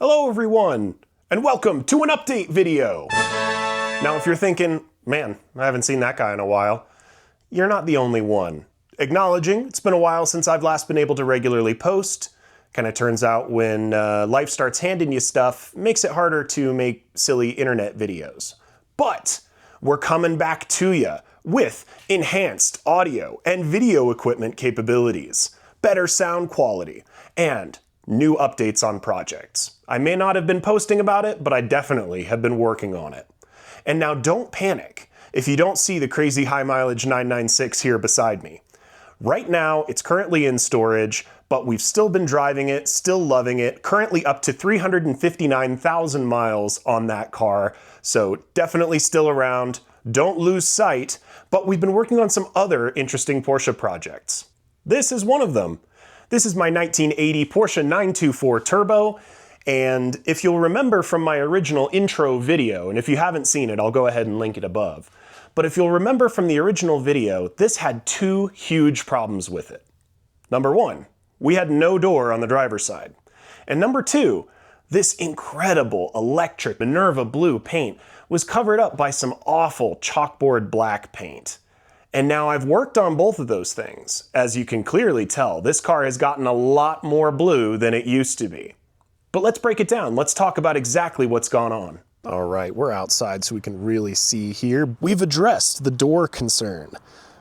Hello everyone, and welcome to an update video. Now if you're thinking, man, I haven't seen that guy in a while, you're not the only one. Acknowledging it's been a while since I've last been able to regularly post. Kinda turns out when life starts handing you stuff, makes it harder to make silly internet videos. But we're coming back to you with enhanced audio and video equipment capabilities, better sound quality, and new updates on projects. I may not have been posting about it, but I definitely have been working on it. And now don't panic if you don't see the crazy high mileage 996 here beside me. Right now, it's currently in storage, but we've still been driving it, still loving it, currently up to 359,000 miles on that car, so definitely still around. Don't lose sight, but we've been working on some other interesting Porsche projects. This is one of them. This is my 1980 Porsche 924 Turbo, and if you'll remember from my original intro video, and if you haven't seen it, I'll go ahead and link it above, but if you'll remember from the original video, this had two huge problems with it. Number one, we had no door on the driver's side. And number two, this incredible electric Minerva blue paint was covered up by some awful chalkboard black paint. And now I've worked on both of those things. As you can clearly tell, this car has gotten a lot more blue than it used to be. But let's break it down. Let's talk about exactly what's gone on. All right, we're outside so we can really see here. We've addressed the door concern.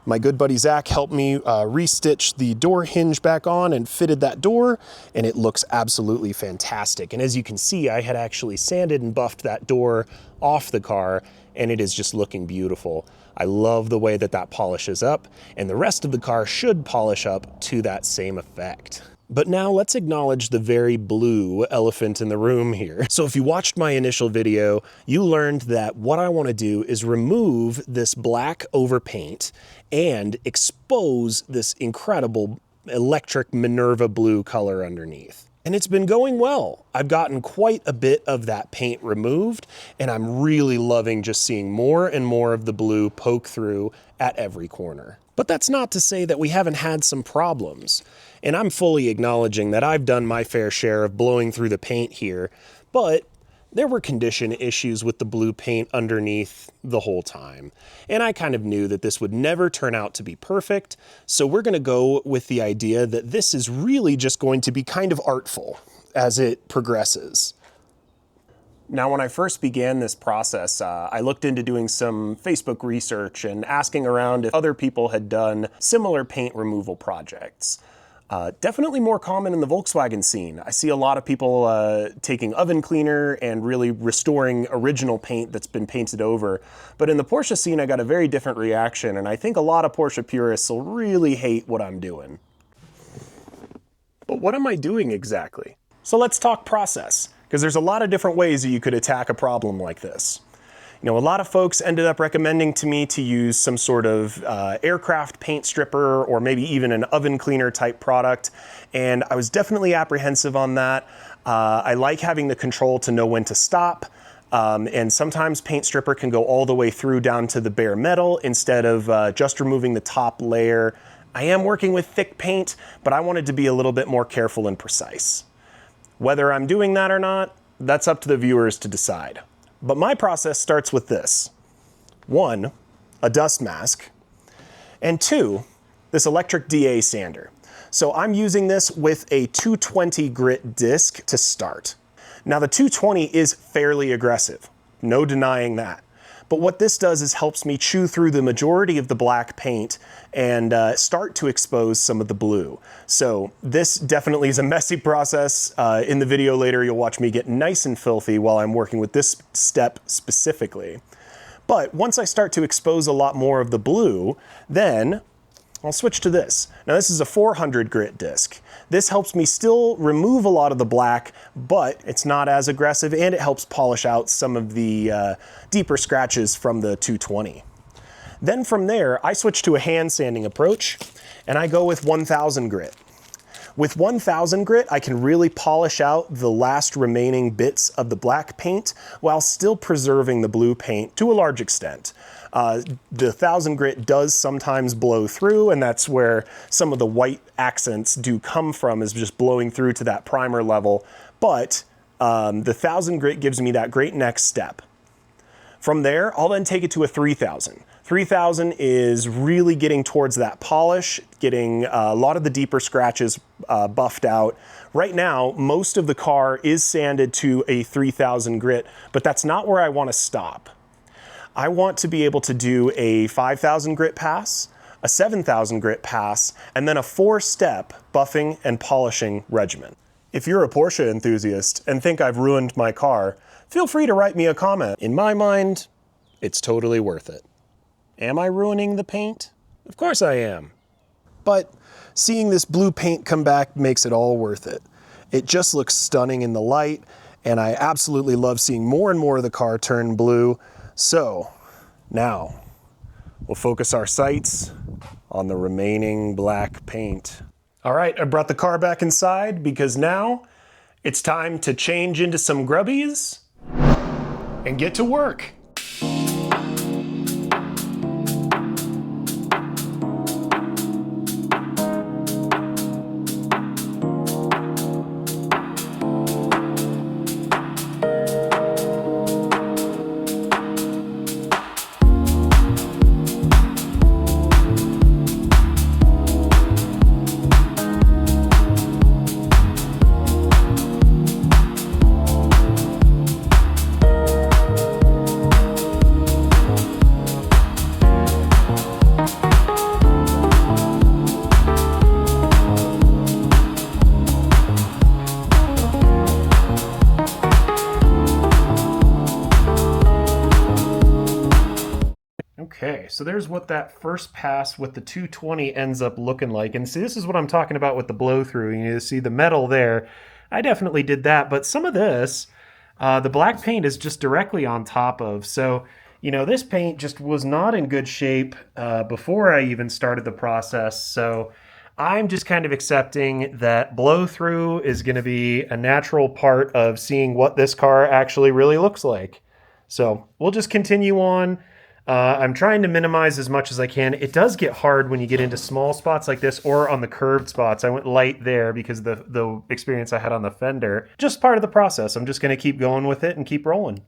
My good buddy Zach helped me restitch the door hinge back on and fitted that door, and it looks absolutely fantastic. And as you can see, I had actually sanded and buffed that door off the car, and it is just looking beautiful. I love the way that that polishes up, and the rest of the car should polish up to that same effect. But now let's acknowledge the very blue elephant in the room here. So if you watched my initial video, you learned that what I want to do is remove this black overpaint and expose this incredible electric Minerva blue color underneath. And it's been going well. I've gotten quite a bit of that paint removed, and I'm really loving just seeing more and more of the blue poke through at every corner. But that's not to say that we haven't had some problems. And I'm fully acknowledging that I've done my fair share of blowing through the paint here, but there were condition issues with the blue paint underneath the whole time. And I kind of knew that this would never turn out to be perfect, so we're gonna go with the idea that this is really just going to be kind of artful as it progresses. Now, when I first began this process, I looked into doing some Facebook research and asking around if other people had done similar paint removal projects. Definitely more common in the Volkswagen scene. I see a lot of people taking oven cleaner and really restoring original paint that's been painted over. But in the Porsche scene, I got a very different reaction, and I think a lot of Porsche purists will really hate what I'm doing. But what am I doing exactly? So let's talk process, because there's a lot of different ways that you could attack a problem like this. You know, a lot of folks ended up recommending to me to use some sort of aircraft paint stripper or maybe even an oven cleaner type product, and I was definitely apprehensive on that. I like having the control to know when to stop, and sometimes paint stripper can go all the way through down to the bare metal instead of just removing the top layer. I am working with thick paint, but I wanted to be a little bit more careful and precise. Whether I'm doing that or not, that's up to the viewers to decide. But my process starts with this. 1, a dust mask, and 2, this electric DA sander. So I'm using this with a 220 grit disc to start. Now the 220 is fairly aggressive, no denying that. But what this does is helps me chew through the majority of the black paint and start to expose some of the blue. So this definitely is a messy process. In the video later, you'll watch me get nice and filthy while I'm working with this step specifically. But once I start to expose a lot more of the blue, then I'll switch to this. Now this is a 400 grit disc. This helps me still remove a lot of the black, but it's not as aggressive, and it helps polish out some of the deeper scratches from the 220. Then from there, I switch to a hand sanding approach, and I go with 1000 grit. With 1000 grit, I can really polish out the last remaining bits of the black paint while still preserving the blue paint to a large extent. The 1000 grit does sometimes blow through, and that's where some of the white accents do come from, is just blowing through to that primer level. But The 1000 grit gives me that great next step. From there, I'll then take it to a 3000. 3000 is really getting towards that polish, getting a lot of the deeper scratches buffed out. Right now, most of the car is sanded to a 3000 grit, but that's not where I want to stop. I want to be able to do a 5000 grit pass, a 7000 grit pass, and then a 4-step buffing and polishing regimen. If you're a Porsche enthusiast and think I've ruined my car, feel free to write me a comment. In my mind, it's totally worth it. Am I ruining the paint? Of course I am. But seeing this blue paint come back makes it all worth it. It just looks stunning in the light, and I absolutely love seeing more and more of the car turn blue. So now we'll focus our sights on the remaining black paint. All right, I brought the car back inside because now it's time to change into some grubbies and get to work. Okay, so there's what that first pass with the 220 ends up looking like. And see, this is what I'm talking about with the blow through. You see the metal there. I definitely did that, but some of this, the black paint is just directly on top of. So, you know, this paint just was not in good shape before I even started the process. So I'm just kind of accepting that blow through is going to be a natural part of seeing what this car actually really looks like. So we'll just continue on. I'm trying to minimize as much as I can. It does get hard when you get into small spots like this or on the curved spots. I went light there because of the experience I had on the fender. Just part of the process. I'm just going to keep going with it and keep rolling.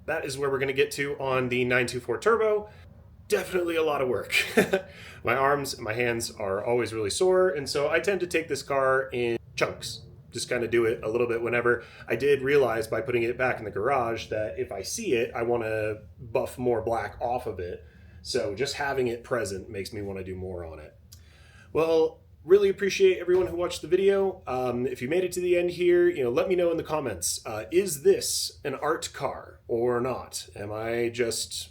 That is where we're going to get to on the 924 Turbo. Definitely a lot of work. My arms and my hands are always really sore, and so I tend to take this car in chunks. just kind of do it a little bit whenever. I did realize by putting it back in the garage that if I see it, I want to buff more black off of it. So just having it present makes me want to do more on it. Well, really appreciate everyone who watched the video. If you made it to the end here, let me know in the comments. Is this an art car or not? Am I just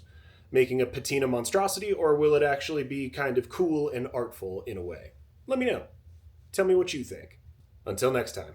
making a patina monstrosity, or will it actually be kind of cool and artful in a way? Let me know. Tell me what you think. Until next time.